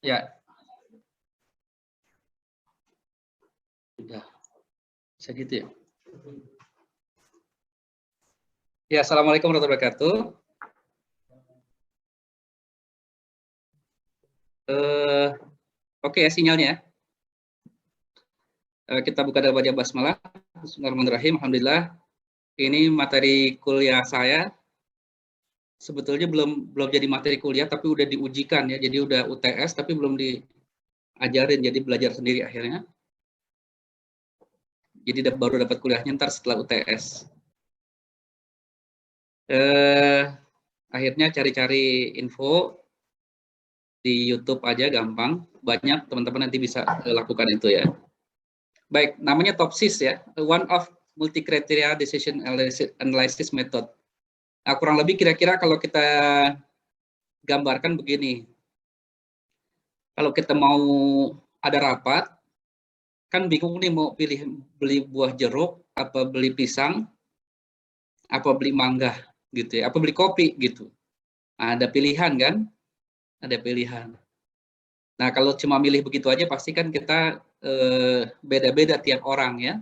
Ya, sudah. Segitu ya. Ya, assalamualaikum warahmatullahi wabarakatuh. Oke ya sinyalnya. Kita buka dalam baca basmalah. Bismillahirrahmanirrahim. Alhamdulillah. Ini materi kuliah saya. Sebetulnya belum jadi materi kuliah, tapi udah diujikan ya. Jadi udah UTS, tapi belum diajarin. Jadi belajar sendiri akhirnya. Jadi baru dapat kuliahnya ntar setelah UTS. Akhirnya cari-cari info di YouTube aja gampang. Banyak teman-teman nanti bisa lakukan itu ya. Baik, namanya TOPSIS ya, one of multi-criteria decision analysis method. Nah, kurang lebih kira-kira kalau kita gambarkan begini. Kalau kita mau ada rapat, kan bingung nih mau beli buah jeruk, apa beli pisang, apa beli mangga gitu ya, apa beli kopi gitu. Nah, ada pilihan kan? Ada pilihan. Nah, kalau cuma milih begitu aja pasti kan kita beda-beda tiap orang ya.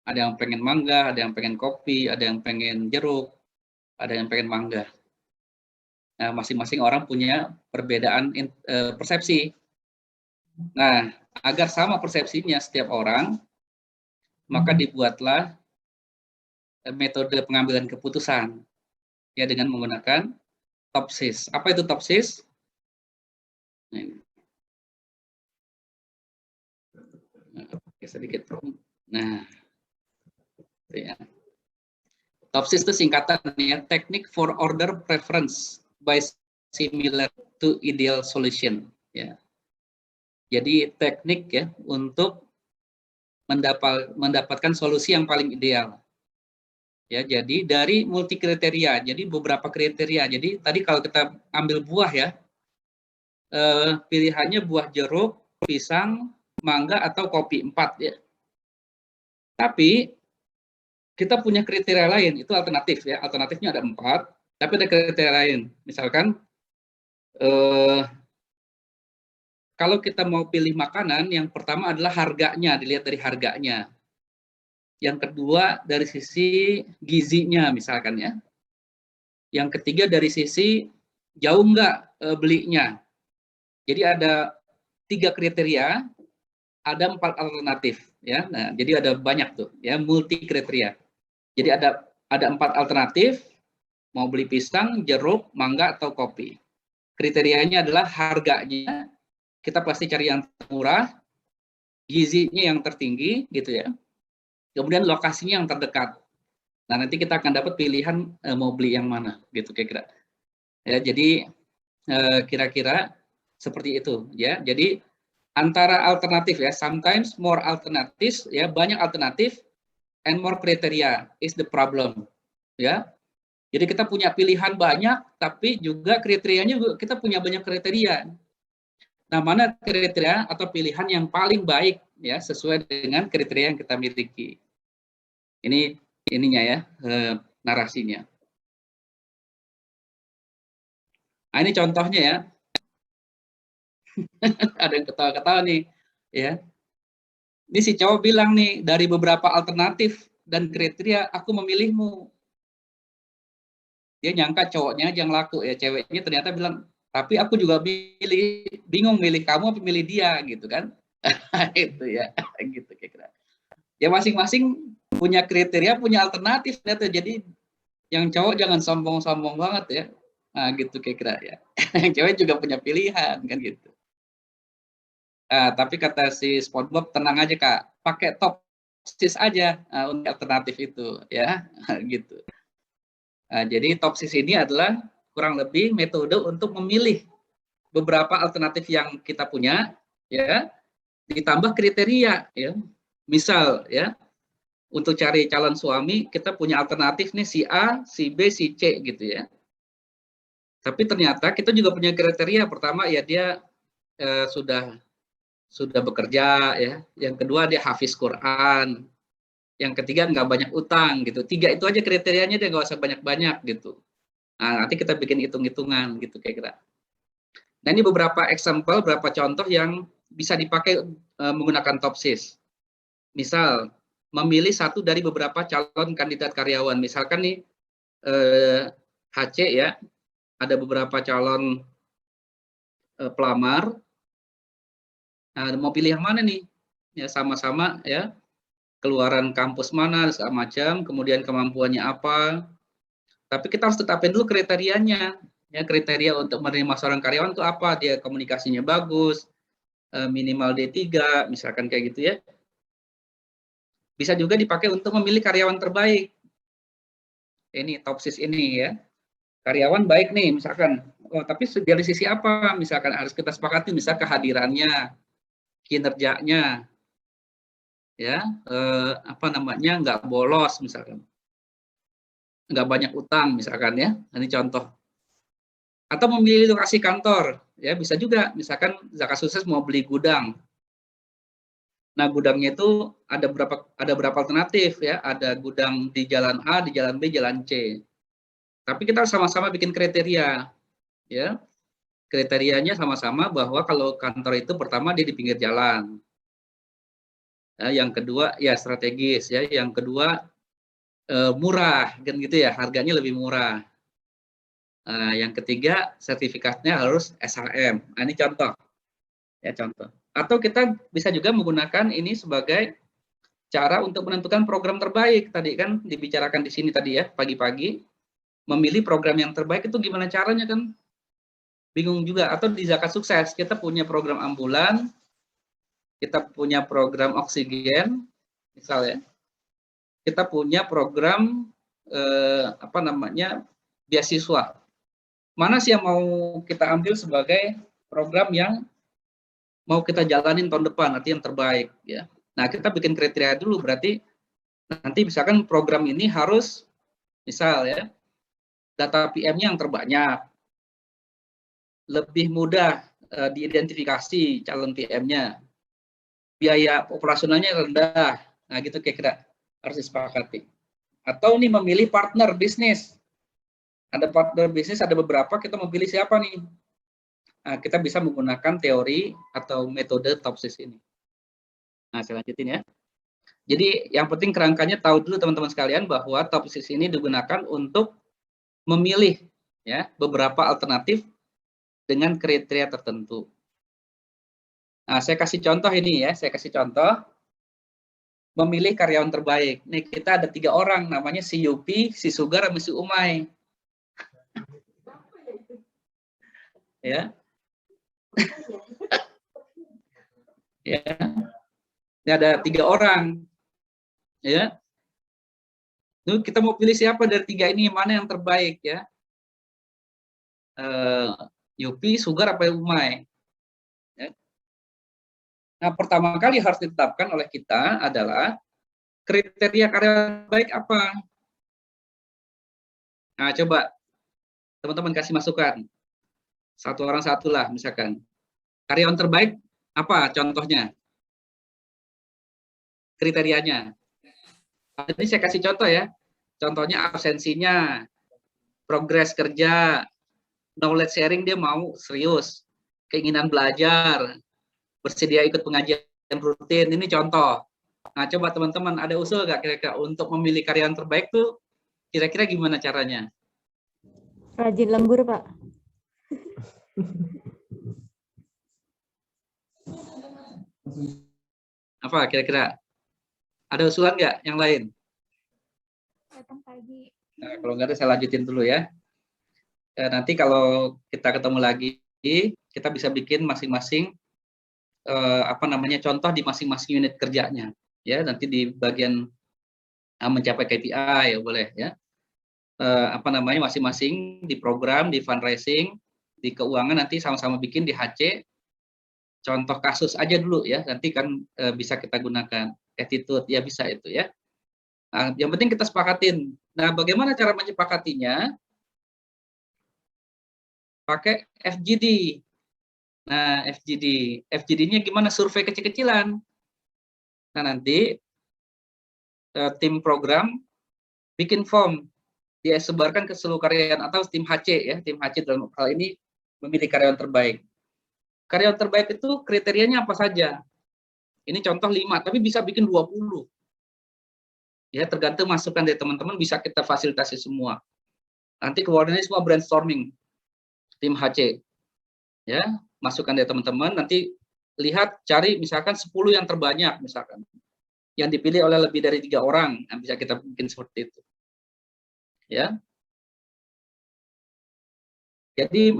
Ada yang pengen mangga, ada yang pengen kopi, ada yang pengen jeruk, ada yang pengen mangga. Nah, masing-masing orang punya perbedaan persepsi. Nah, agar sama persepsinya setiap orang, maka dibuatlah metode pengambilan keputusan ya dengan menggunakan TOPSIS. Apa itu TOPSIS? Sedikit. Nah, ya. TOPSIS itu singkatan ya, Technique for Order Preference by Similar to Ideal Solution. Ya. Jadi teknik ya untuk mendapatkan solusi yang paling ideal. Ya, jadi dari multi kriteria, jadi beberapa kriteria. Jadi tadi kalau kita ambil buah ya, pilihannya buah jeruk, pisang, mangga atau kopi 4 ya. Tapi kita punya kriteria lain, itu alternatif ya. Alternatifnya ada 4, tapi ada kriteria lain. Misalkan kalau kita mau pilih makanan, yang pertama adalah harganya, dilihat dari harganya. Yang kedua dari sisi gizinya misalkan ya. Yang ketiga dari sisi jauh nggak belinya. Jadi ada 3 kriteria, ada 4 alternatif ya. Nah, jadi ada banyak tuh ya, multi kriteria. Jadi ada 4 alternatif, mau beli pisang, jeruk, mangga atau kopi. Kriterianya adalah harganya, kita pasti cari yang murah, gizinya yang tertinggi gitu ya. Kemudian lokasinya yang terdekat. Nah, nanti kita akan dapat pilihan mau beli yang mana gitu kira-kira. Ya, jadi kira-kira seperti itu ya. Jadi antara alternatif ya, sometimes more alternatives ya, banyak alternatif and more criteria is the problem ya. Jadi kita punya pilihan banyak tapi juga kriterianya juga kita punya banyak kriteria. Nah, mana kriteria atau pilihan yang paling baik ya sesuai dengan kriteria yang kita miliki. Ini ininya ya, narasinya. Nah, ini contohnya ya. Ada yang ketawa-ketawa nih ya. Ini si cowok bilang nih, dari beberapa alternatif dan kriteria aku memilihmu. Dia nyangka cowoknya aja yang laku ya, ceweknya ternyata bilang, tapi aku juga bingung milih kamu apa milih dia gitu kan. Itu ya, gitu kira-kira. Ya masing-masing punya kriteria, punya alternatif ternyata. Jadi yang cowok jangan sombong-sombong banget ya. Nah, gitu kira-kira ya. Yang cewek juga punya pilihan kan gitu. Tapi kata si SpongeBob, tenang aja Kak, pakai TOPSIS aja untuk alternatif itu ya, gitu. Jadi TOPSIS ini adalah kurang lebih metode untuk memilih beberapa alternatif yang kita punya, ya, ditambah kriteria, ya. Misal, ya, untuk cari calon suami kita punya alternatif nih si A, si B, si C gitu ya. Tapi ternyata kita juga punya kriteria. Pertama ya dia sudah bekerja ya. Yang kedua dia hafiz Quran. Yang ketiga nggak banyak utang gitu. 3 itu aja kriterianya, dia nggak usah banyak-banyak gitu. Nah, nanti kita bikin hitung-hitungan gitu kira-kira. Nah, ini beberapa example, beberapa contoh yang bisa dipakai menggunakan TOPSIS. Misal, memilih satu dari beberapa calon kandidat karyawan. Misalkan nih, HC ya, ada beberapa calon pelamar. Nah, mau pilih yang mana nih? Ya, sama-sama ya, keluaran kampus mana, segala macam, kemudian kemampuannya apa. Tapi kita harus tetapin dulu kriterianya. Ya, kriteria untuk menerima seorang karyawan itu apa? Dia komunikasinya bagus, minimal D3, misalkan kayak gitu ya. Bisa juga dipakai untuk memilih karyawan terbaik. Ini TOPSIS ini ya. Karyawan baik nih, misalkan. Oh, tapi dari sisi apa? Misalkan harus kita sepakati, misal kehadirannya, kinerjanya, ya, apa namanya, nggak bolos misalkan, nggak banyak utang misalkan ya. Ini contoh. Atau memilih lokasi kantor, ya bisa juga. Misalkan zakat sukses mau beli gudang. Nah, gudangnya itu ada berapa alternatif ya. Ada gudang di jalan A, di jalan B, jalan C. Tapi kita sama-sama bikin kriteria, ya. Kriterianya sama-sama bahwa kalau kantor itu pertama dia di pinggir jalan. Ya, yang kedua ya strategis ya, yang kedua murah kan gitu ya, harganya lebih murah. Yang ketiga sertifikatnya harus SHM. Nah, ini contoh ya, contoh. Atau kita bisa juga menggunakan ini sebagai cara untuk menentukan program terbaik. Tadi kan dibicarakan di sini tadi ya, pagi-pagi memilih program yang terbaik itu gimana caranya kan? Bingung juga. Atau di zakat sukses kita punya program ambulan, kita punya program oksigen, misalnya, kita punya program apa namanya, beasiswa. Mana sih yang mau kita ambil sebagai program yang mau kita jalanin tahun depan, nanti yang terbaik ya. Nah, kita bikin kriteria dulu, berarti nanti misalkan program ini harus misal ya, data PM-nya yang terbanyak, lebih mudah diidentifikasi calon PM-nya, biaya operasionalnya rendah. Nah, gitu kira-kira harus disepakati. Atau nih memilih partner bisnis. Ada partner bisnis, ada beberapa, kita memilih siapa nih? Nah, kita bisa menggunakan teori atau metode TOPSIS ini. Nah, saya lanjutin ya. Jadi yang penting kerangkanya tahu dulu teman-teman sekalian bahwa TOPSIS ini digunakan untuk memilih ya beberapa alternatif dengan kriteria tertentu. Nah, saya kasih contoh ini ya, saya kasih contoh memilih karyawan terbaik. Nih kita ada 3 orang, namanya si Yupi, si Sugar, sama si Umay. Ya. Ya. Ini ada 3 orang. Ya. Lalu kita mau pilih siapa dari 3 ini, mana yang terbaik ya? Yupi, Sugar, apa Umay? Ya. Nah, pertama kali harus ditetapkan oleh kita adalah kriteria karyawan baik apa? Nah, coba teman-teman kasih masukan. Satu orang satulah misalkan. Karyawan terbaik apa contohnya? Kriterianya. Jadi saya kasih contoh ya. Contohnya absensinya, progres kerja, knowledge sharing dia mau serius, keinginan belajar, bersedia ikut pengajian rutin. Ini contoh. Nah, coba teman-teman ada usul nggak kira-kira untuk memilih karyawan terbaik tuh kira-kira gimana caranya? Rajin lembur, Pak. Apa kira-kira? Ada usulan nggak yang lain? Datang pagi. Nah, kalau nggak ada saya lanjutin dulu ya. Nanti kalau kita ketemu lagi, kita bisa bikin masing-masing apa namanya contoh di masing-masing unit kerjanya. Ya, nanti di bagian mencapai KPI ya boleh ya. Apa namanya masing-masing di program, di fundraising, di keuangan nanti sama-sama bikin di HC. Contoh kasus aja dulu ya, nanti kan bisa kita gunakan attitude ya bisa itu ya. Nah, yang penting kita sepakatin. Nah, bagaimana cara menyepakatinya? Pakai FGD. Nah, FGD. FGD-nya gimana? Survei kecil-kecilan. Nah, nanti tim program bikin form, dia sebarkan ke seluruh karyawan atau tim HC ya, tim HC dalam hal ini memilih karyawan terbaik. Karyawan terbaik itu kriterianya apa saja? Ini contoh 5, tapi bisa bikin 20. Ya, tergantung masukan dari teman-teman, bisa kita fasilitasi semua. Nanti keluarnya semua brainstorming, tim HC. Ya, masukan dari teman-teman, nanti lihat, cari misalkan 10 yang terbanyak, misalkan. Yang dipilih oleh lebih dari 3 orang, yang bisa kita bikin seperti itu. Ya. Jadi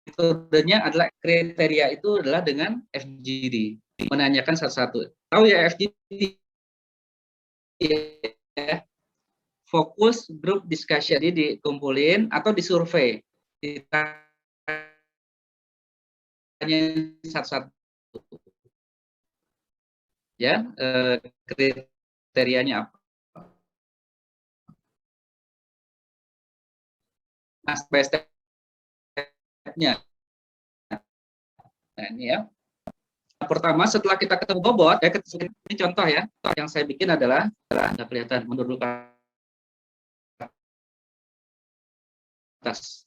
metodenya adalah, kriteria itu adalah dengan FGD. Menanyakan satu-satu. Tahu ya FGD? Ya. Fokus group discussion. Jadi dikumpulin atau disurvei. Ditanya satu-satu. Ya, kriterianya apa? Nah, step-nya. Nah, ini ya. Pertama, setelah kita ketemu bobot, ini contoh ya, yang saya bikin adalah, nggak kelihatan, mundur dulu ke atas.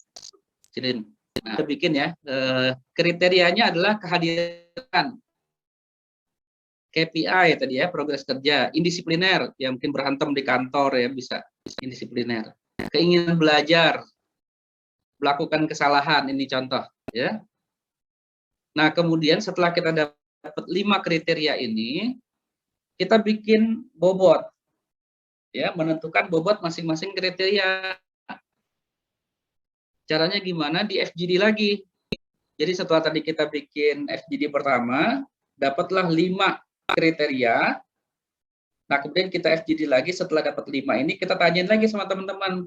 Sini. Nah, kita bikin ya, kriterianya adalah kehadiran. KPI tadi ya, progres kerja, indisipliner, yang mungkin berantem di kantor ya, bisa indisipliner. Keinginan belajar, melakukan kesalahan, ini contoh ya. Nah, kemudian setelah kita dapat 5 kriteria ini, kita bikin bobot. Ya, menentukan bobot masing-masing kriteria. Caranya gimana? Di FGD lagi. Jadi setelah tadi kita bikin FGD pertama, dapatlah 5 kriteria. Nah, kemudian kita FGD lagi, setelah dapat 5 ini, kita tanyain lagi sama teman-teman.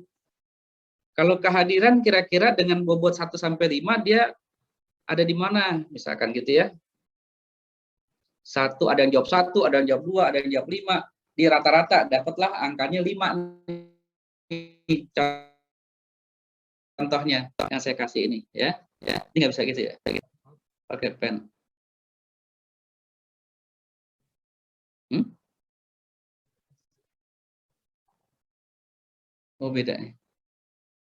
Kalau kehadiran kira-kira dengan bobot 1-5, dia ada di mana? Misalkan gitu ya. 1, ada yang jawab 1, ada yang jawab 2, ada yang jawab 5. Di rata-rata dapatlah angkanya 5. Contohnya yang saya kasih ini ya. Ini nggak bisa gitu ya. Pakai pen. Oh, beda nih.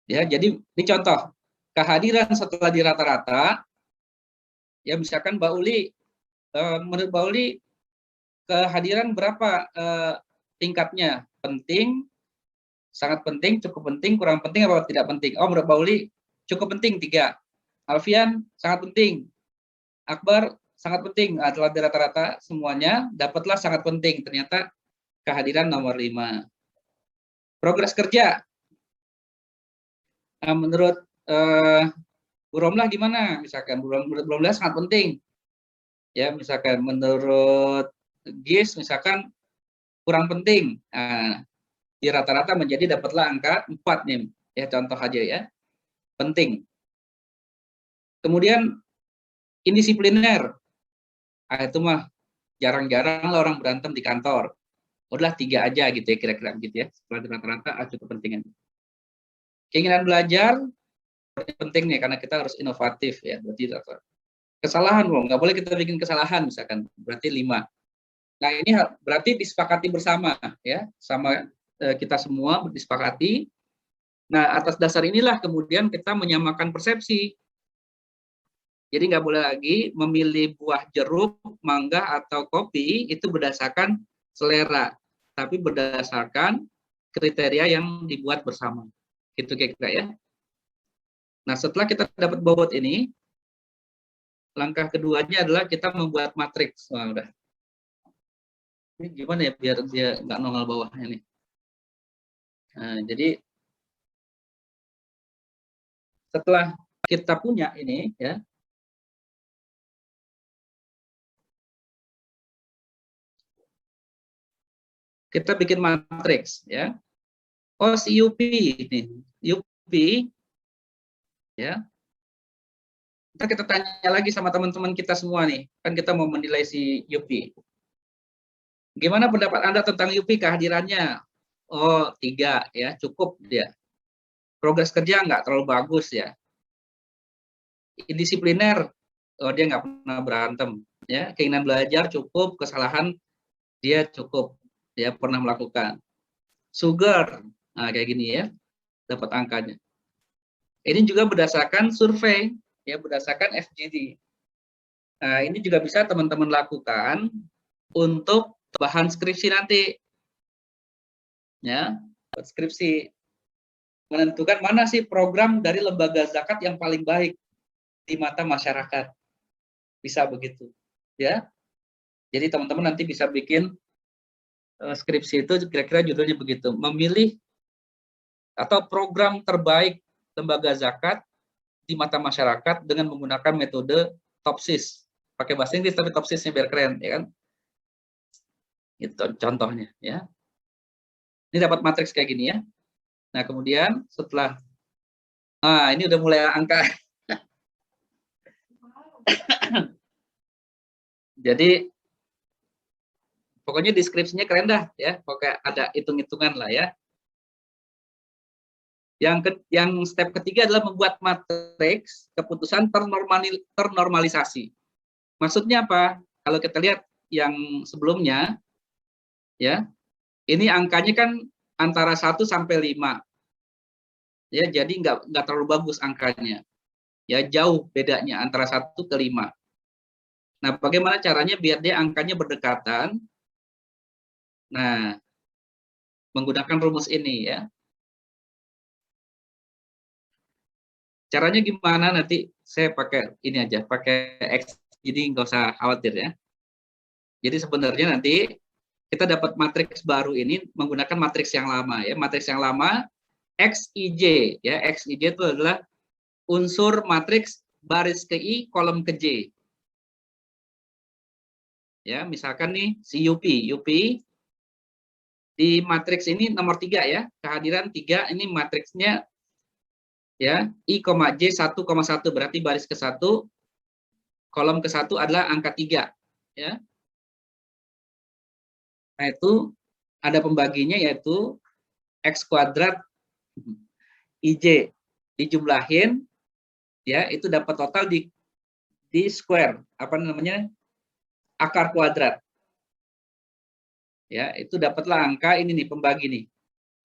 Ya, jadi ini contoh. Kehadiran setelah di rata-rata, ya misalkan Mbak Uli, menurut Mbak Uli, kehadiran berapa tingkatnya? Penting, sangat penting, cukup penting, kurang penting, atau tidak penting? Oh, menurut Mbak Uli, cukup penting 3. Alfian, sangat penting. Akbar, sangat penting. Setelah di rata-rata semuanya, dapatlah sangat penting. Ternyata kehadiran nomor 5. Progres kerja. Menurut Bu Romlah gimana? Misalkan Bu Romlah sangat penting. Ya, misalkan menurut GIS misalkan kurang penting. Nah, di rata-rata menjadi dapatlah angka 4 nih. Ya, contoh aja ya. Penting. Kemudian indisipliner. Itu mah jarang-jarang lah orang berantem di kantor. Udah 3 aja gitu ya, kira-kira begitu ya. Setelah di rata-rata cukup pentingan. Keinginan belajar penting nih, karena kita harus inovatif ya. Berarti kesalahan nggak boleh kita bikin kesalahan misalkan, berarti 5. Nah, ini berarti disepakati bersama ya, sama kita semua disepakati. Nah, atas dasar inilah kemudian kita menyamakan persepsi. Jadi nggak boleh lagi memilih buah jeruk, mangga atau kopi itu berdasarkan selera, tapi berdasarkan kriteria yang dibuat bersama. Gitu kira-kira ya. Nah, setelah kita dapat bobot ini, langkah keduanya adalah kita membuat matriks. Wah, udah. Ini gimana ya biar dia nggak nongol bawahnya nih. Nah, jadi setelah kita punya ini ya, kita bikin matriks ya. Oh, si Yupi ini, Yupi ya. Kita tanya lagi sama teman-teman kita semua nih, kan kita mau menilai si Yupi. Gimana pendapat Anda tentang Yupi kehadirannya? Oh, 3 ya, cukup dia. Progres kerja nggak terlalu bagus ya. Indisipliner, oh dia nggak pernah berantem ya. Keinginan belajar cukup, kesalahan dia cukup, dia pernah melakukan. Sugar, nah kayak gini ya, dapat angkanya. Ini juga berdasarkan survei, ya berdasarkan FGD. Nah, ini juga bisa teman-teman lakukan untuk bahan skripsi nanti. Ya, buat skripsi. Menentukan mana sih program dari lembaga zakat yang paling baik di mata masyarakat. Bisa begitu. Ya. Jadi teman-teman nanti bisa bikin skripsi itu kira-kira judulnya begitu. Memilih atau program terbaik lembaga zakat di mata masyarakat dengan menggunakan metode TOPSIS. Pakai bahasa Inggris tapi TOPSIS-nya biar keren, ya kan? Itu contohnya, ya. Ini dapat matriks kayak gini ya. Nah, kemudian setelah ini udah mulai angka. Jadi pokoknya deskripsinya keren dah ya. Pokoknya ada hitung-hitungan lah ya. Yang step ketiga adalah membuat matriks keputusan ternormalisasi. Maksudnya apa? Kalau kita lihat yang sebelumnya, ya, ini angkanya kan antara 1 sampai 5. Ya, jadi nggak terlalu bagus angkanya. Ya, jauh bedanya antara 1 ke 5. Nah, bagaimana caranya biar dia angkanya berdekatan? Nah, menggunakan rumus ini ya. Caranya gimana nanti saya pakai ini aja, pakai X, jadi nggak usah khawatir ya. Jadi sebenarnya nanti kita dapat matriks baru ini menggunakan matriks yang lama ya. Matriks yang lama XIJ ya. XIJ itu adalah unsur matriks baris ke I, kolom ke J. Ya, misalkan nih si Yupi di matriks ini nomor 3 ya. Kehadiran 3 ini matriksnya ya, I, J 1,1 berarti baris ke 1, kolom ke 1 adalah angka 3 ya. Nah, itu ada pembaginya yaitu X kuadrat IJ dijumlahin ya, itu dapat total di square, apa namanya, akar kuadrat ya, itu dapatlah angka ini nih, pembagi nih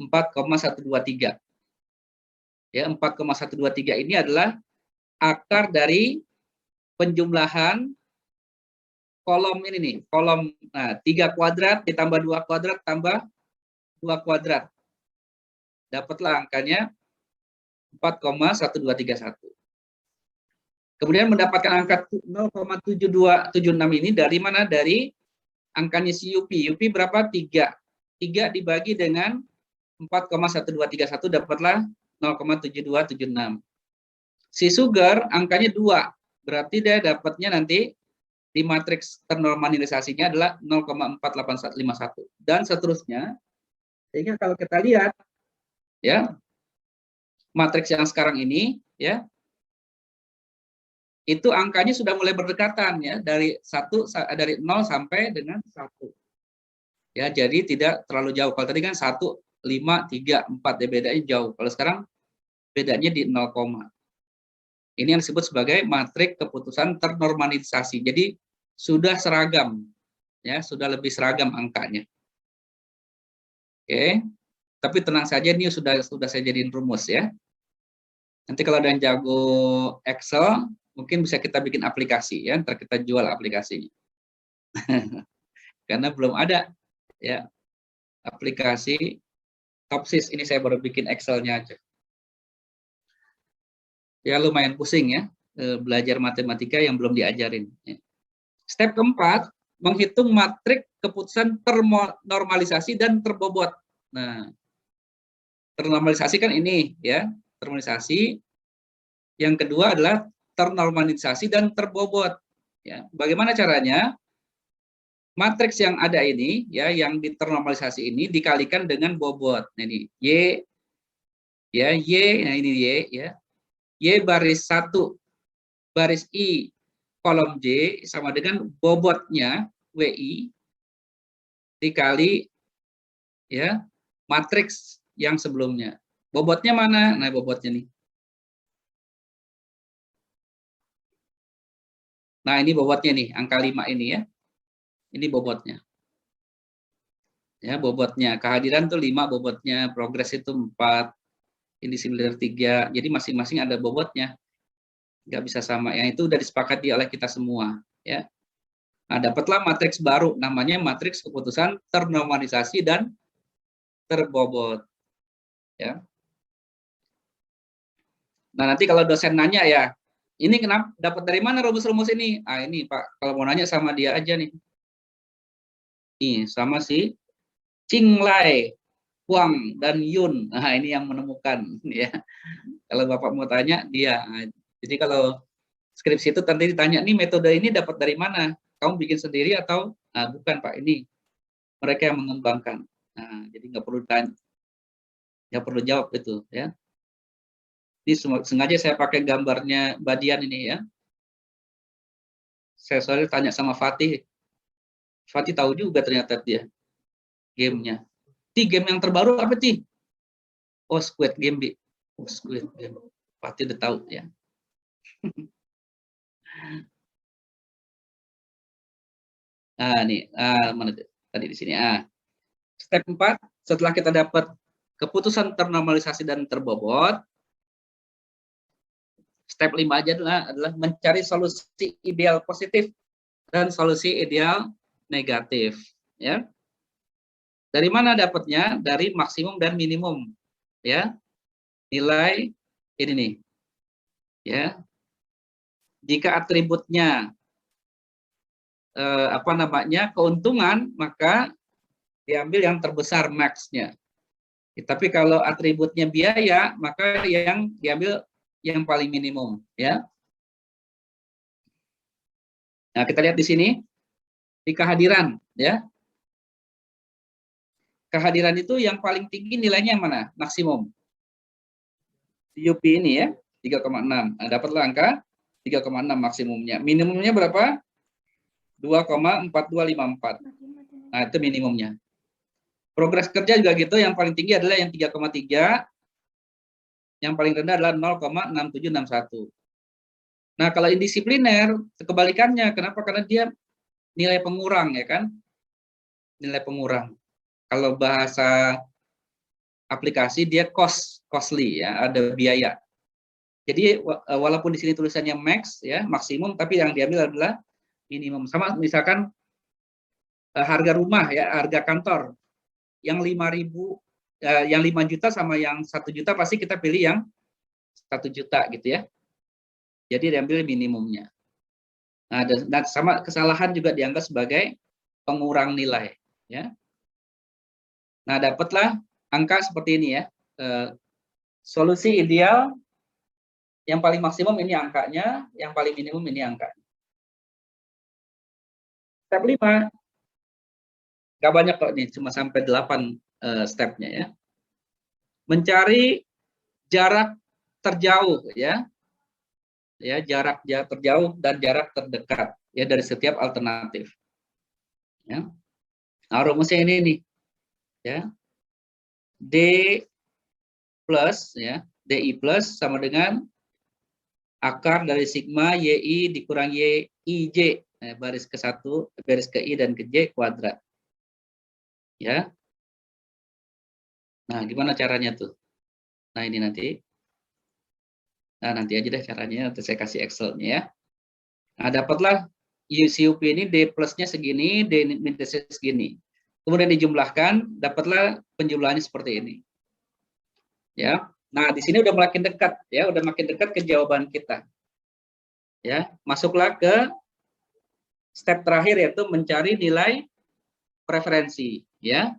4,123 ya. 4,123 ini adalah akar dari penjumlahan kolom ini nih, kolom 3 kuadrat ditambah 2 kuadrat tambah 2 kuadrat, dapatlah angkanya 4,1231. Kemudian mendapatkan angka 0,7276 ini dari mana? Dari angkanya si Yupi. Yupi berapa? 3. 3 dibagi dengan 4,1231 dapatlah 0,7276. Si Sugar angkanya 2. Berarti dia dapatnya nanti di matriks ternormalisasinya adalah 0,48151 dan seterusnya. Sehingga kalau kita lihat ya, matriks yang sekarang ini ya, itu angkanya sudah mulai berdekatan ya, dari 0 sampai dengan 1. Ya, jadi tidak terlalu jauh. Kalau tadi kan 1, 5, 3, 4 ya, bedanya jauh. Kalau sekarang bedanya di 0, ini yang disebut sebagai matriks keputusan ternormalisasi. Jadi sudah seragam ya, sudah lebih seragam angkanya. Oke. Tapi tenang saja, ini sudah saya jadiin rumus ya. Nanti kalau ada yang jago Excel, mungkin bisa kita bikin aplikasi ya, ntar kita jual aplikasinya. Karena belum ada ya aplikasi TOPSIS, ini saya baru bikin Excel-nya aja. Ya lumayan pusing ya, belajar matematika yang belum diajarin. Ya. Step keempat, menghitung matriks keputusan ternormalisasi dan terbobot. Nah, ternormalisasi kan ini ya, ternormalisasi. Yang kedua adalah ternormalisasi dan terbobot. Ya, bagaimana caranya? Matriks yang ada ini, ya, yang diternormalisasi ini dikalikan dengan bobot. Nah, ini Y, ya, Y, nah ini Y, ya, Y baris 1, baris I, kolom J sama dengan bobotnya WI dikali, ya, matriks yang sebelumnya. Bobotnya mana? Nah, bobotnya nih. Nah, ini bobotnya nih, angka 5 ini ya. Ini bobotnya. Ya, bobotnya. Kehadiran tuh 5 bobotnya, progres itu 4, indisipliner 3. Jadi masing-masing ada bobotnya. Nggak bisa sama. Yang itu udah disepakati oleh kita semua, ya. Nah, dapatlah matriks baru, namanya matriks keputusan ternormalisasi dan terbobot. Ya. Nah, nanti kalau dosen nanya ya, ini kenapa dapat dari mana rumus-rumus ini? Ah, ini Pak, kalau mau nanya sama dia aja nih. Nih, sama si Ching Lai, Huang, dan Yun. Nah, ini yang menemukan ya. Kalau Bapak mau tanya dia. Nah, jadi kalau skripsi itu nanti ditanya nih metode ini dapat dari mana? Kamu bikin sendiri atau bukan Pak, ini mereka yang mengembangkan. Nah, jadi nggak perlu tanya, nggak perlu jawab itu ya. Ini sengaja saya pakai gambarnya Badian ini ya. Saya soalnya tanya sama Fatih. Fatih tahu juga ternyata dia gamenya. Game yang terbaru apa sih? Oh, Squid Game, Bi. Oh, Squid Game. Fatih udah tahu ya. Nah, nih, mana tadi di sini. Step 4, setelah kita dapat keputusan ternormalisasi dan terbobot, step 5 aja adalah mencari solusi ideal positif dan solusi ideal negatif. Ya. Dari mana dapatnya? Dari maksimum dan minimum. Ya. Nilai ini nih. Ya. Jika atributnya keuntungan, maka diambil yang terbesar max-nya. Tapi kalau atributnya biaya, maka yang diambil yang paling minimum, ya. Nah, kita lihat di sini di kehadiran, ya. Kehadiran itu yang paling tinggi nilainya mana? Maksimum. UP ini ya, 3,6. Nah, dapatlah angka 3,6 maksimumnya. Minimumnya berapa? 2,4254. Nah, itu minimumnya. Progres kerja juga gitu, yang paling tinggi adalah yang 3,3, yang paling rendah adalah 0,6761. Nah, kalau indisipliner, kebalikannya. Kenapa? Karena dia nilai pengurang, ya kan? Nilai pengurang. Kalau bahasa aplikasi, dia costly, ya, ada biaya. Jadi, walaupun di sini tulisannya max, ya, maksimum, tapi yang diambil adalah minimum. Sama misalkan harga rumah, ya, harga kantor. Yang 5.000, yang 5 juta sama yang 1 juta pasti kita pilih yang 1 juta gitu ya. Jadi diambil minimumnya. Nah, dan sama kesalahan juga dianggap sebagai pengurang nilai ya. Nah, dapatlah angka seperti ini ya. Solusi ideal yang paling maksimum ini angkanya, yang paling minimum ini angkanya. Step 5 nggak banyak kok nih, cuma sampai 8 stepnya ya. Mencari jarak terjauh ya, jarak terjauh dan jarak terdekat ya dari setiap alternatif. Ya. Nah, rumusnya ini nih, ya, D plus ya, DI plus sama dengan akar dari sigma YI dikurang YIJ, baris ke 1, baris ke I dan ke J kuadrat. Ya. Nah, gimana caranya tuh? Nah, ini nanti. Nah, nanti aja deh caranya, nanti saya kasih Excel-nya ya. Nah, dapatlah UCUP ini D plusnya segini, D minusnya segini. Kemudian dijumlahkan, dapatlah penjumlahannya seperti ini. Ya. Nah, di sini udah makin dekat ya, udah makin dekat ke jawaban kita. Ya, masuklah ke step terakhir yaitu mencari nilai preferensi ya.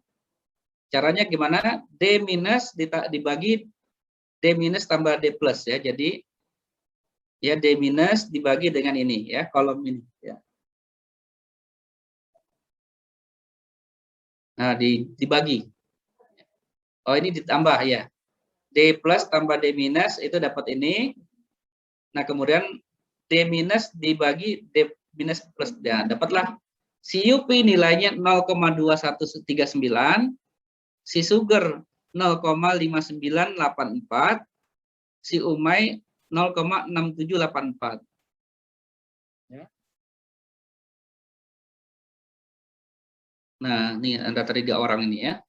Caranya gimana? D minus dibagi D minus tambah D plus ya. Jadi ya D minus dibagi dengan ini ya, kolom ini ya. Nah, dibagi. Oh, ini ditambah ya. D plus tambah D minus itu dapat ini. Nah, kemudian D minus dibagi D minus plus. Ya, dapatlah CUP nilainya 0,2139, si sugar 0,5984, si umai 0,6784. Ya. Nah, ini ada 3 orang ini ya.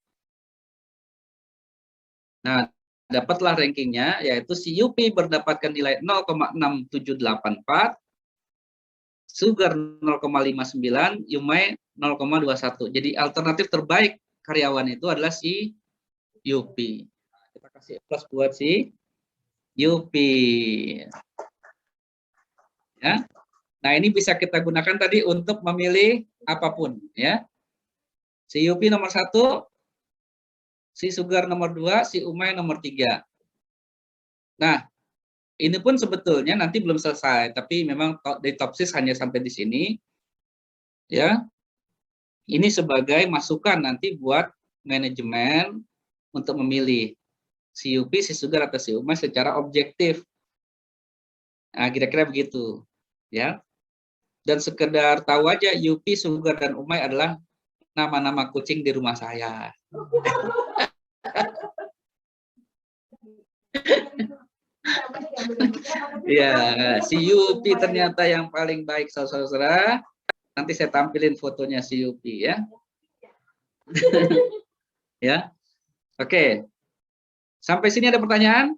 Nah, dapatlah rankingnya, yaitu si UP berdapatkan nilai 0,6784, Sugar 0,59, Umay 0,21. Jadi alternatif terbaik karyawan itu adalah si Yupi. Kita kasih plus buat si Yupi. Ya. Nah, ini bisa kita gunakan tadi untuk memilih apapun, ya. Si Yupi nomor 1, si Sugar nomor 2, si Umay nomor 3. Nah, ini pun sebetulnya nanti belum selesai, tapi memang di topsis hanya sampai di sini. Ya. Ini sebagai masukan nanti buat manajemen untuk memilih si Yupi, si Sugar atau si Umay secara objektif. Nah, kira-kira begitu, ya. Dan sekedar tahu aja, Yupi, Sugar, dan Umay adalah nama-nama kucing di rumah saya. Ya, si Yupi ternyata yang paling baik, saudara-saudara. Nanti saya tampilin fotonya si Yupi, ya. Ya, oke. Sampai sini ada pertanyaan?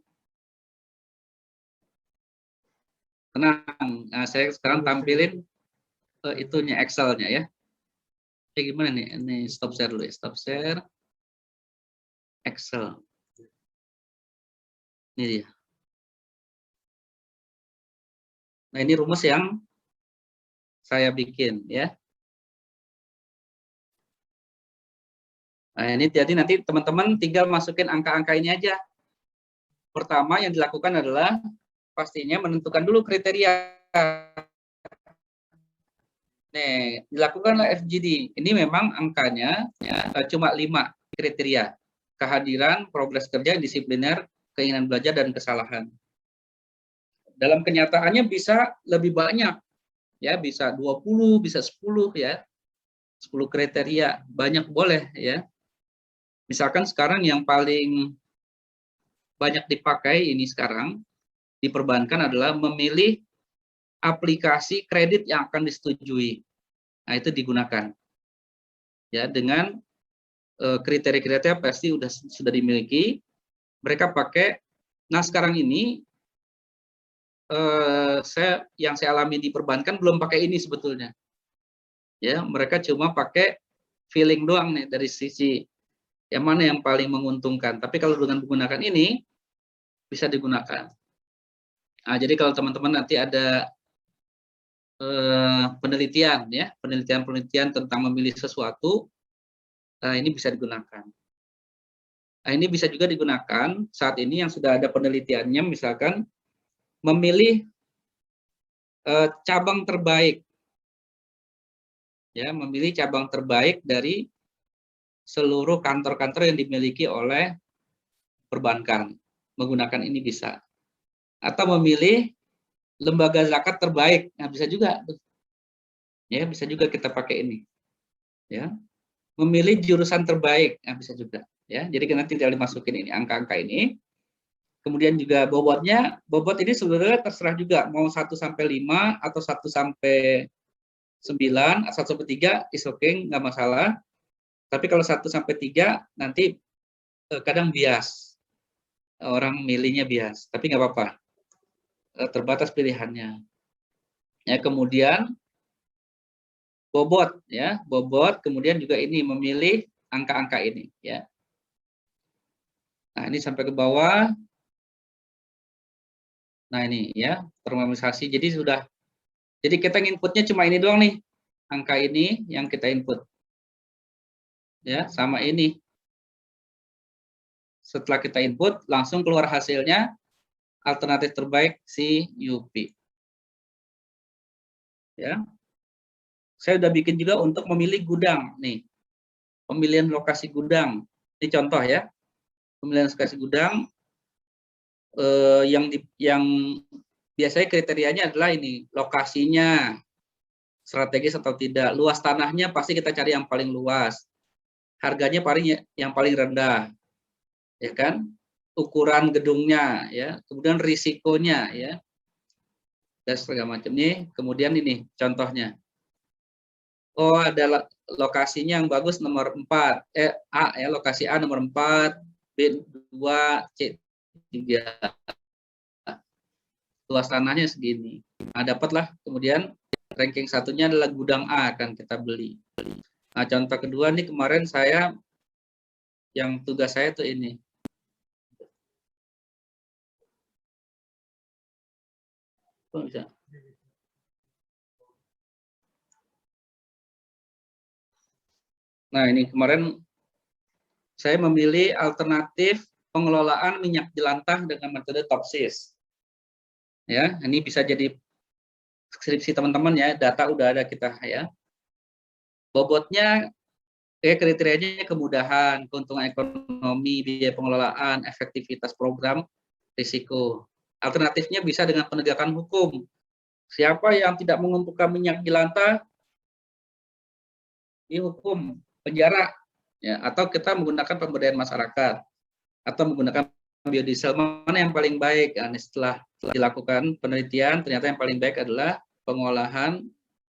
Tenang, nah, saya sekarang tampilin itunya Excel-nya, ya. Gimana nih? Ini stop share dulu ya, stop share. Excel. Ini dia. Nah, ini rumus yang saya bikin, ya. Nah, ini jadi nanti teman-teman tinggal masukin angka-angka ini aja. Pertama yang dilakukan adalah pastinya menentukan dulu kriteria. Nih, dilakukanlah FGD. Ini memang angkanya ya, cuma 5 kriteria. Kehadiran, progres kerja, disipliner, keinginan belajar, dan kesalahan. Dalam kenyataannya bisa lebih banyak. Ya, bisa 20, bisa 10 ya. 10 kriteria, banyak boleh ya. Misalkan sekarang yang paling banyak dipakai ini sekarang di perbankan adalah memilih aplikasi kredit yang akan disetujui. Nah, itu digunakan. Ya, dengan kriteria-kriteria pasti sudah dimiliki. Mereka pakai. Nah, sekarang ini yang saya alami di perbankan belum pakai ini sebetulnya. Ya, mereka cuma pakai feeling doang nih dari sisi yang mana yang paling menguntungkan. Tapi kalau dengan menggunakan ini bisa digunakan. Nah, jadi kalau teman-teman nanti ada penelitian ya, penelitian tentang memilih sesuatu, ini bisa digunakan. Nah, ini bisa juga digunakan saat ini yang sudah ada penelitiannya, misalkan memilih cabang terbaik. Ya, memilih cabang terbaik dari seluruh kantor-kantor yang dimiliki oleh perbankan. Menggunakan ini bisa. Atau memilih lembaga zakat terbaik. Nah, bisa juga. Ya, bisa juga kita pakai ini. Ya. Memilih jurusan terbaik. Nah, bisa juga. Ya, jadi nanti tinggal dimasukin ini angka-angka ini. Kemudian juga bobotnya, bobot ini sebenarnya terserah juga mau 1 sampai 5 atau 1 sampai 9, 1 sampai 3 is okay, nggak masalah. Tapi kalau 1 sampai 3 nanti kadang bias. Orang milihnya bias, tapi nggak apa-apa. Terbatas pilihannya. Ya, kemudian bobot ya, bobot, kemudian juga ini memilih angka-angka ini ya. Nah, ini sampai ke bawah. Nah, ini ya, termomisasi. Jadi kita inputnya cuma ini doang nih. Angka ini yang kita input. Ya, sama ini. Setelah kita input, langsung keluar hasilnya alternatif terbaik si Yupi. Ya. Saya sudah bikin juga untuk memilih gudang nih. Pemilihan lokasi gudang. Ini contoh ya. Pemilihan lokasi gudang yang biasanya kriterianya adalah ini, lokasinya strategis atau tidak, luas tanahnya pasti kita cari yang paling luas, harganya yang paling rendah, ya kan, ukuran gedungnya, ya, kemudian risikonya, ya, dan segala macam nih. Kemudian ini contohnya, oh ada lokasinya yang bagus nomor 4, A ya, lokasi A nomor 4, B 2, C 3. Luas tanahnya segini. Nah, dapatlah kemudian Ranking satunya adalah gudang A akan kita beli. Nah, contoh kedua nih kemarin saya yang tugas saya tuh ini. Oh, bisa. Nah, ini kemarin saya memilih alternatif pengelolaan minyak jelantah dengan metode Topsys. Ya, ini bisa jadi skripsi teman-teman ya, data udah ada kita ya. Bobotnya kriterianya kemudahan, keuntungan ekonomi, biaya pengelolaan, efektivitas program, risiko. Alternatifnya bisa dengan penegakan hukum. Siapa yang tidak mengumpulkan minyak jelantah dihukum penjara, ya, atau kita menggunakan pemberdayaan masyarakat atau menggunakan biodiesel. Mana yang paling baik? Nah, setelah dilakukan penelitian, ternyata yang paling baik adalah pengolahan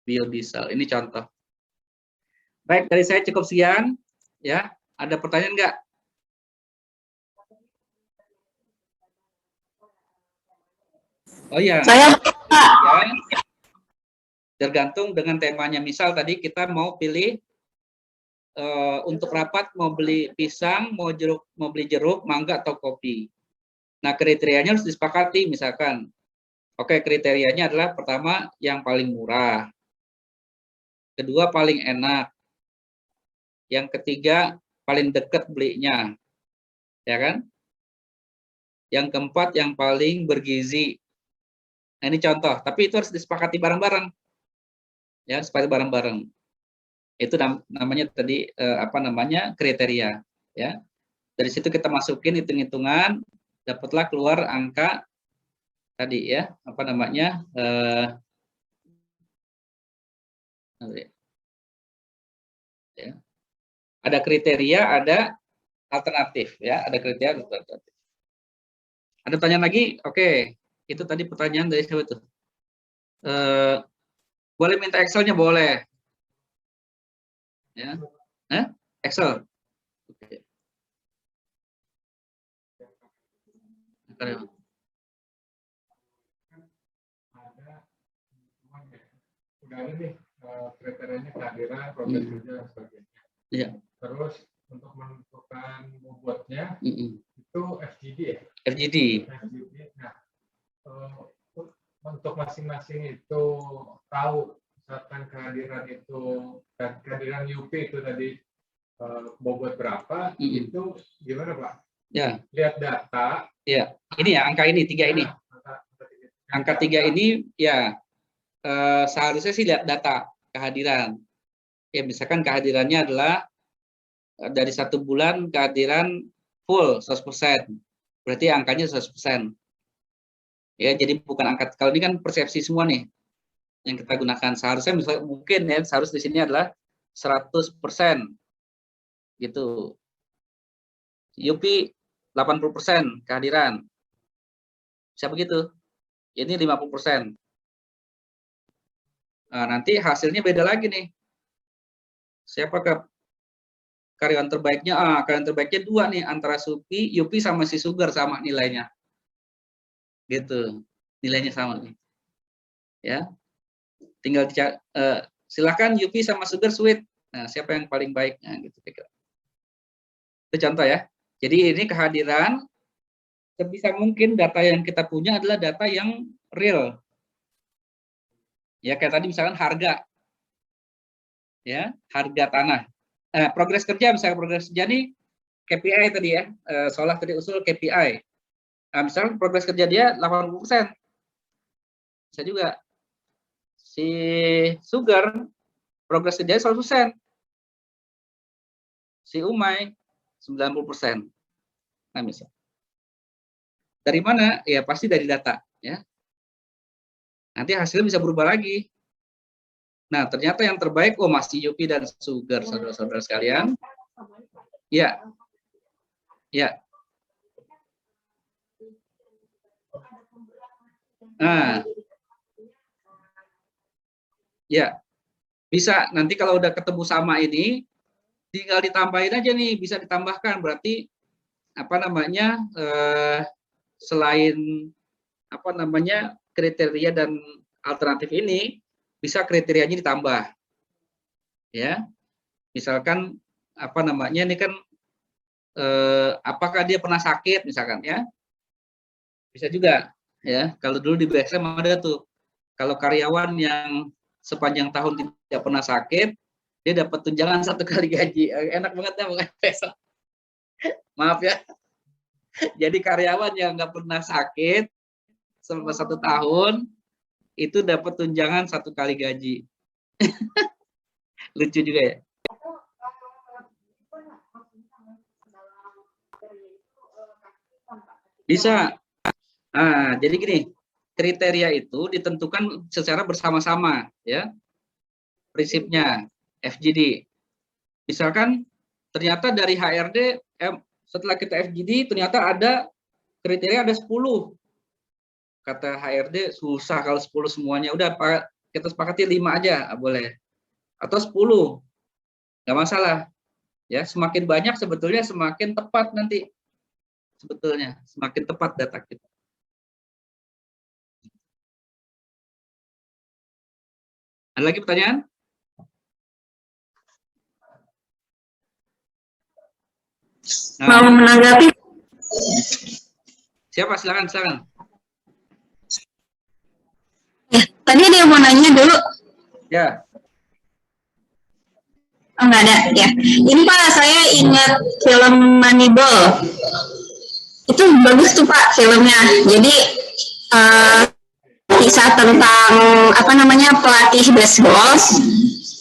biodiesel. Ini contoh. Baik, dari saya cukup sekian. Ya, ada pertanyaan nggak? Oh ya. Saya ya, tergantung dengan temanya. Misal tadi kita mau pilih untuk rapat mau beli pisang, mau beli jeruk, mangga atau kopi. Nah, kriterianya harus disepakati. Misalkan, oke, kriterianya adalah pertama yang paling murah, kedua paling enak, yang ketiga paling dekat belinya, ya kan? Yang keempat yang paling bergizi. Nah, ini contoh, tapi itu harus disepakati bareng-bareng, ya, sepakati bareng-bareng. Itu namanya tadi apa namanya kriteria, ya. Dari situ kita masukin hitung-hitungan, dapatlah keluar angka tadi ya, apa namanya ya. Ada kriteria, ada alternatif, ya, ada kriteria, ada alternatif. Ada pertanyaan lagi? Oke, itu tadi pertanyaan dari siapa tuh? Boleh minta Excel-nya, boleh. Ya, Excel. Oke. Udah ada nih kriterianya kehadiran, proses kerja dan sebagainya. Iya. Terus untuk menentukan bobotnya itu FGD ya? FGD. Nah, untuk masing-masing itu tahu misalkan kehadiran UP itu tadi bobot berapa, itu gimana Pak? Ya. Lihat data. Ya, ini ya angka ini 3 ini. Angka 3 ini ya seharusnya sih lihat data kehadiran. Ya, misalkan kehadirannya adalah dari 1 bulan kehadiran full 100%. Berarti angkanya 100%. Ya, jadi bukan angka, kalau ini kan persepsi semua nih yang kita gunakan. Seharusnya misalnya mungkin ya, seharus di sini adalah 100%. Gitu. UP 80% kehadiran. Bisa begitu. Ini 50%. Nah, nanti hasilnya beda lagi nih. Siapakah karyawan terbaiknya? Karyawan terbaiknya 2 nih, antara UP sama si Sugar sama nilainya. Gitu. Nilainya sama nih. Ya. Tinggal silakan UP sama Sugar sweet. Nah, siapa yang paling baik? Nah, gitu kira-kira. Itu contoh ya. Jadi ini kehadiran, sebisa mungkin data yang kita punya adalah data yang real. Ya, kayak tadi misalkan harga. Ya, harga tanah. Progres kerja, misalnya progres kerja nih KPI tadi ya, Solah tadi usul KPI. Nah, misalnya progres kerja dia 80%. Bisa juga. Si Sugar progres kerja 100%. Si Umay 90%. Nah, misal. Dari mana? Ya pasti dari data, ya. Nanti hasilnya bisa berubah lagi. Nah, ternyata yang terbaik masih UP dan Sugar, saudara-saudara sekalian. Ya. Ya. Nah. Ya. Bisa nanti kalau udah ketemu sama ini tinggal ditambahin aja nih, bisa ditambahkan, berarti apa namanya selain apa namanya kriteria dan alternatif ini bisa kriterianya ditambah. Ya. Misalkan apa namanya ini kan apakah dia pernah sakit misalkan ya. Bisa juga ya. Kalau dulu di BSM ada tuh. Kalau karyawan yang sepanjang tahun tidak pernah sakit, dia dapat tunjangan 1 kali gaji. Enak banget ya bukan? Maaf ya. Jadi karyawan yang nggak pernah sakit selama 1 tahun itu dapat tunjangan 1 kali gaji. Lucu juga ya. Bisa. Nah, jadi gini, kriteria itu ditentukan secara bersama-sama, ya. Prinsipnya FGD. Misalkan ternyata dari HRD setelah kita FGD ternyata ada kriteria ada 10. Kata HRD susah kalau 10 semuanya. Udah kita sepakati 5 aja, boleh. Atau 10. Nggak masalah. Ya, semakin banyak sebetulnya semakin tepat nanti. Sebetulnya semakin tepat data kita. Ada lagi pertanyaan? Mau menanggapi? Siapa? Silakan. Ya, tadi ada yang mau nanya dulu. Ya. Oh, nggak ada, ya. Ini Pak, saya ingat film Moneyball. Itu bagus tuh Pak filmnya. Jadi kisah tentang apa namanya pelatih baseball.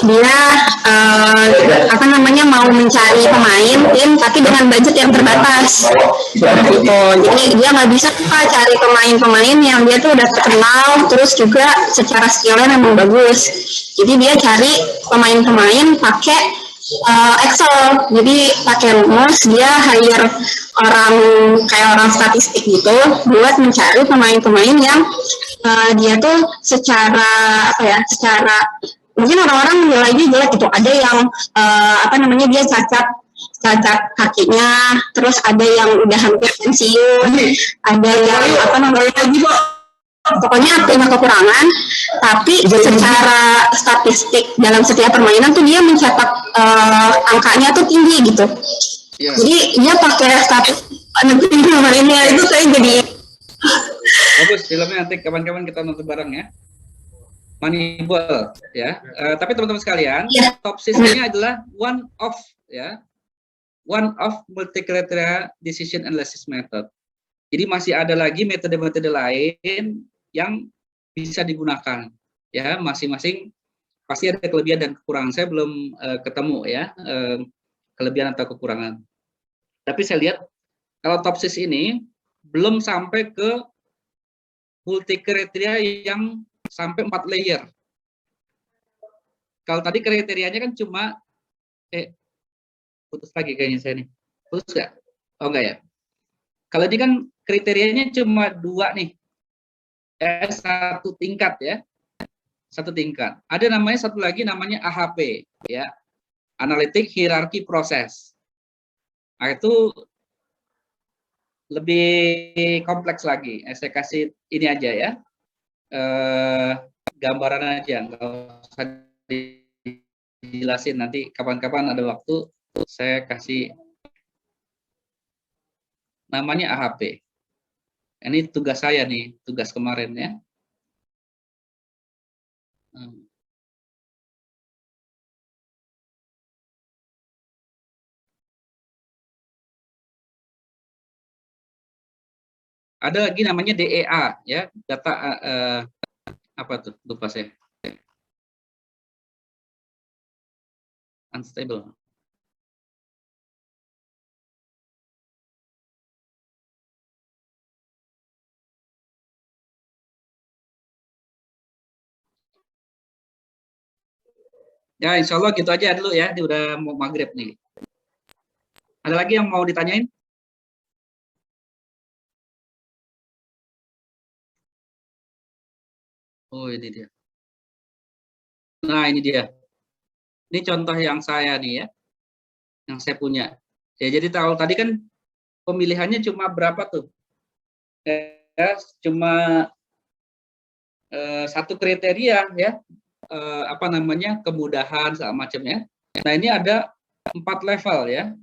Dia mau mencari pemain tim tapi dengan budget yang terbatas gitu. Jadi dia nggak bisa Pak cari pemain-pemain yang dia tuh udah terkenal terus juga secara skillnya memang bagus. Jadi dia cari pemain-pemain pakai Excel. Jadi pakai rumus dia hire orang statistik gitu buat mencari pemain-pemain yang dia tuh secara mungkin orang-orang nilainya jelek gitu. Ada yang dia cacat kakinya, terus ada yang udah hampir pensiun, ada yang pokoknya punya kekurangan, tapi secara statistik dalam setiap permainan tuh dia mencetak angkanya tuh tinggi gitu. Yeah. Jadi dia pakai statistik permainannya itu saya jadi bagus filmnya, nanti kapan-kapan kita nonton bareng ya. Moneyball ya. Tapi teman-teman sekalian, TOPSIS ini adalah one of multi-criteria decision analysis method. Jadi masih ada lagi metode-metode lain yang bisa digunakan ya, masing-masing pasti ada kelebihan dan kekurangan. Saya belum ketemu ya kelebihan atau kekurangan. Tapi saya lihat kalau TOPSIS ini belum sampai ke multi-criteria yang sampai 4 layer. Kalau tadi kriterianya kan cuma putus lagi kayaknya saya nih. Putus nggak? Oh enggak ya. Kalau ini kan kriterianya cuma 2 nih. 1 tingkat ya. 1 tingkat. Ada namanya satu lagi namanya AHP ya. Analytic Hierarchy Process. Nah, itu lebih kompleks lagi. Saya kasih ini aja ya. Gambaran aja, nggak usah dijelasin. Nanti kapan-kapan ada waktu saya kasih namanya AHP. Ini tugas saya nih, tugas kemarin ya. Ada lagi namanya DEA ya, data apa tuh? Lupa saya. Unstable. Ya, insya Allah gitu aja dulu ya. Ini udah mau maghrib nih. Ada lagi yang mau ditanyain? Oh, ini dia. Nah, ini dia. Ini contoh yang saya nih ya. Yang saya punya. Ya, jadi tahu tadi kan pemilihannya cuma berapa tuh? Ya, cuma 1 kriteria ya. apa namanya, kemudahan segala macamnya. Nah, ini ada 4 level ya.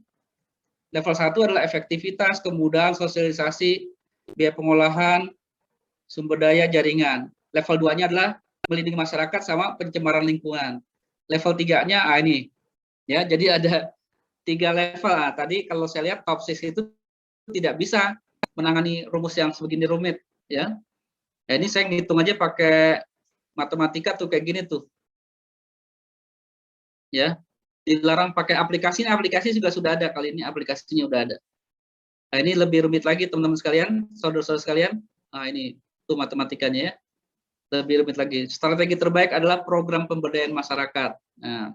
Level 1 adalah efektivitas, kemudahan, sosialisasi, biaya pengolahan, sumber daya, jaringan. Level 2-nya adalah melindungi masyarakat sama pencemaran lingkungan. Level 3-nya ini ya. Jadi ada 3 level. Nah, tadi kalau saya lihat top 6 itu tidak bisa menangani rumus yang sebegini rumit ya. Nah, ini saya ngitung aja pakai matematika tuh kayak gini tuh. Ya. Dilarang pakai aplikasi, aplikasi juga sudah ada kali ini, aplikasinya udah ada. Nah, ini lebih rumit lagi teman-teman sekalian, saudara-saudara sekalian. Nah, ini tuh matematikanya ya. Lebih rumit lagi. Strategi terbaik adalah program pemberdayaan masyarakat. Nah,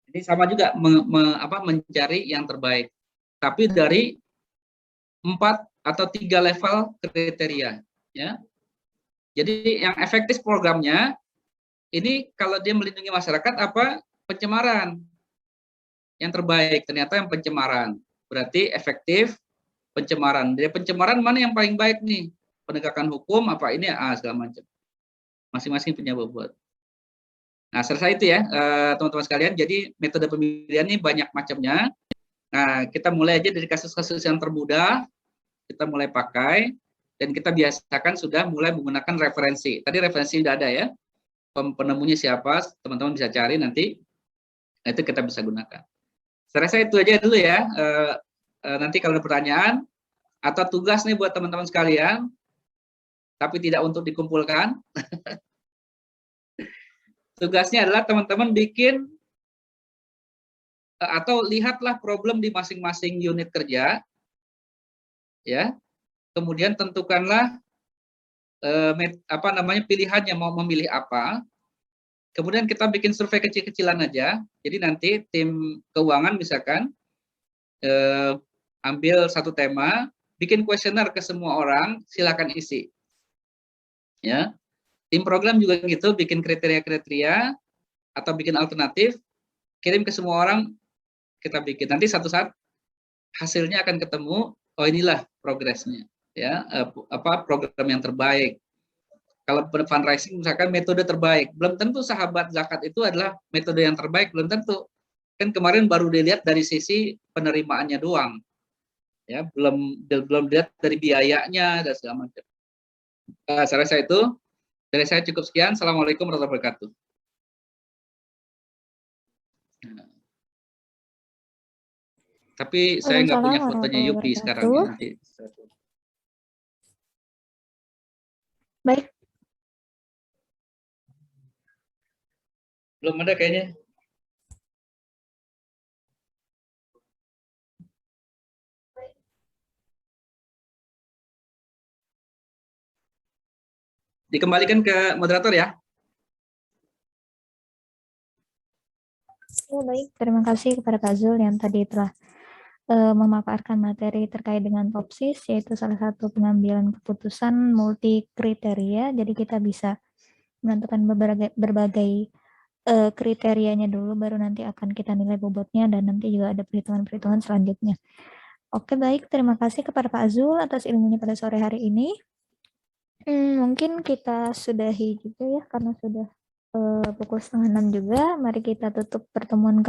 ini sama juga mencari yang terbaik. Tapi dari 4 atau 3 level kriteria ya. Jadi yang efektif programnya ini kalau dia melindungi masyarakat apa pencemaran. Yang terbaik ternyata yang pencemaran. Berarti efektif pencemaran. Dari pencemaran mana yang paling baik nih? Penegakan hukum apa ini segala macam. Masing-masing punya bobot. Nah, selesai itu ya, teman-teman sekalian. Jadi metode pemilihan ini banyak macamnya. Nah, kita mulai aja dari kasus-kasus yang termudah, kita mulai pakai, dan kita biasakan sudah mulai menggunakan referensi. Tadi referensi sudah ada ya, penemunya siapa, teman-teman bisa cari nanti, nah, itu kita bisa gunakan. Saya rasa itu aja dulu ya, nanti kalau ada pertanyaan, atau tugas nih buat teman-teman sekalian, tapi tidak untuk dikumpulkan, tugasnya adalah teman-teman bikin atau lihatlah problem di masing-masing unit kerja, ya. Kemudian tentukanlah apa namanya pilihannya mau memilih apa. Kemudian kita bikin survei kecil-kecilan aja. Jadi nanti tim keuangan misalkan ambil satu tema, bikin kuesioner ke semua orang, silakan isi. Ya. Tim program juga gitu, bikin kriteria-kriteria atau bikin alternatif, kirim ke semua orang, kita bikin. Nanti satu saat hasilnya akan ketemu, oh inilah progresnya, ya, apa program yang terbaik. Kalau fundraising misalkan metode terbaik, belum tentu sahabat zakat itu adalah metode yang terbaik, belum tentu. Kan kemarin baru dilihat dari sisi penerimaannya doang, ya, belum lihat dari biayanya dan segala macam. Saya rasa itu dari saya cukup sekian. Assalamualaikum warahmatullahi wabarakatuh. Tapi saya nggak punya fotonya Yupi sekarang ya, nanti. Baik. Belum ada kayaknya. Dikembalikan ke moderator ya. Ya, baik. Terima kasih kepada Pak Zul yang tadi telah memaparkan materi terkait dengan TOPSIS, yaitu salah satu pengambilan keputusan multi kriteria. Jadi kita bisa menentukan berbagai kriterianya dulu, baru nanti akan kita nilai bobotnya, dan nanti juga ada perhitungan-perhitungan selanjutnya. Oke, baik. Terima kasih kepada Pak Zul atas ilmunya pada sore hari ini. Mungkin kita sudahi juga ya, karena sudah pukul 5:30 juga. Mari kita tutup pertemuan kali